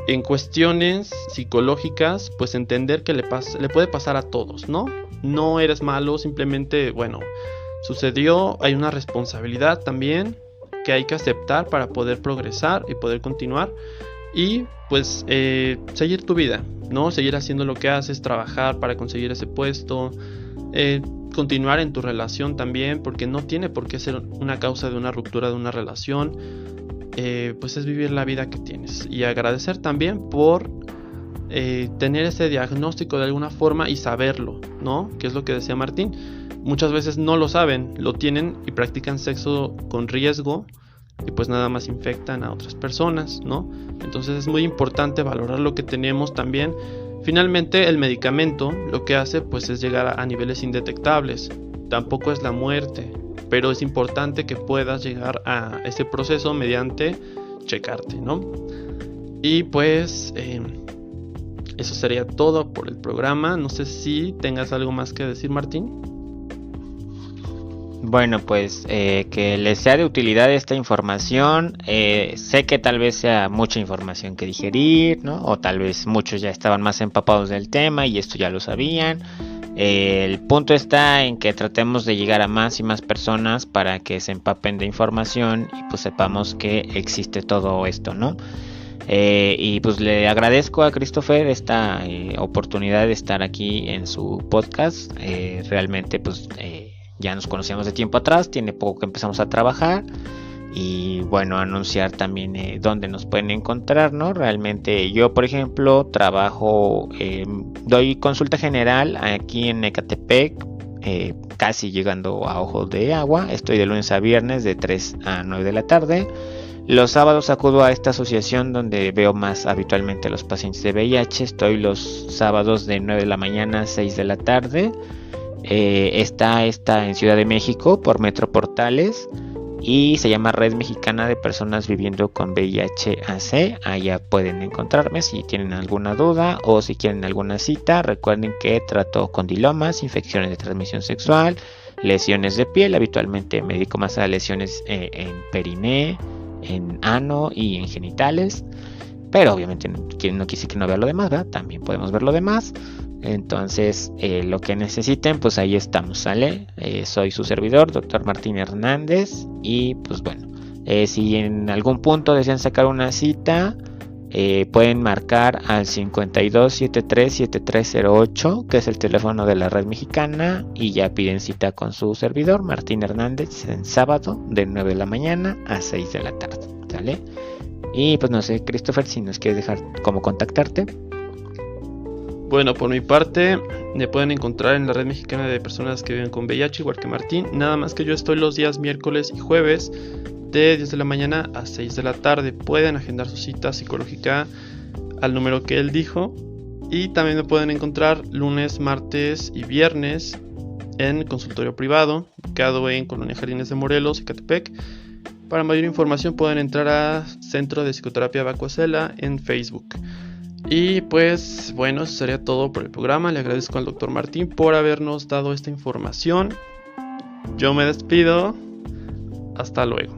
En cuestiones psicológicas, pues entender que le puede pasar a todos, ¿no? No eres malo, simplemente, bueno, sucedió, hay una responsabilidad también que hay que aceptar para poder progresar y poder continuar y pues seguir tu vida, ¿no? Seguir haciendo lo que haces, trabajar para conseguir ese puesto, continuar en tu relación también, porque no tiene por qué ser una causa de una ruptura de una relación. Pues es vivir la vida que tienes y agradecer también por tener ese diagnóstico de alguna forma y saberlo, ¿no? Que es lo que decía Martín. Muchas veces no lo saben, lo tienen y practican sexo con riesgo y pues nada más infectan a otras personas, ¿no? Entonces es muy importante valorar lo que tenemos también. Finalmente el medicamento lo que hace pues es llegar a niveles indetectables, tampoco es la muerte, pero es importante que puedas llegar a ese proceso mediante checarte, ¿no? Y pues eso sería todo por el programa. No sé si tengas algo más que decir, Martín. Bueno, pues que les sea de utilidad esta información. Sé que tal vez sea mucha información que digerir, ¿no? O tal vez muchos ya estaban más empapados del tema y esto ya lo sabían. El punto está en que tratemos de llegar a más y más personas para que se empapen de información y pues sepamos que existe todo esto, ¿no? Y pues le agradezco a Christopher esta oportunidad de estar aquí en su podcast. Realmente pues ya nos conocíamos de tiempo atrás, tiene poco que empezamos a trabajar. Y bueno, anunciar también dónde nos pueden encontrar, ¿no? Realmente yo, por ejemplo, trabajo, doy consulta general aquí en Ecatepec, casi llegando a Ojo de Agua. Estoy de lunes a viernes de 3 a 9 de la tarde. Los sábados acudo a esta asociación donde veo más habitualmente a los pacientes de VIH. Estoy los sábados de 9 de la mañana a 6 de la tarde. Está en Ciudad de México por Metro Portales. Y se llama Red Mexicana de Personas Viviendo con VIH-AC. Allá pueden encontrarme si tienen alguna duda o si quieren alguna cita. Recuerden que trato condilomas, infecciones de transmisión sexual, lesiones de piel. Habitualmente me dedico más a lesiones en periné, en ano y en genitales. Pero obviamente no quiere decir que no vea lo demás, ¿verdad? También podemos ver lo demás. Entonces, lo que necesiten, pues ahí estamos, ¿sale? Soy su servidor, Dr. Martín Hernández. Y pues bueno, si en algún punto desean sacar una cita, pueden marcar al 5273-7308, que es el teléfono de la red mexicana, y ya piden cita con su servidor, Martín Hernández, en sábado de 9 de la mañana a 6 de la tarde, ¿sale? Y pues no sé, Christopher, si nos quieres dejar cómo contactarte. Bueno, por mi parte, me pueden encontrar en la red mexicana de personas que viven con VIH, igual que Martín. Nada más que yo estoy los días miércoles y jueves de 10 de la mañana a 6 de la tarde. Pueden agendar su cita psicológica al número que él dijo. Y también me pueden encontrar lunes, martes y viernes en consultorio privado, ubicado en Colonia Jardines de Morelos, Ecatepec. Para mayor información pueden entrar a Centro de Psicoterapia Bacuacela en Facebook. Y pues bueno, eso sería todo por el programa. Le agradezco al Dr. Martín por habernos dado esta información. Yo me despido. Hasta luego.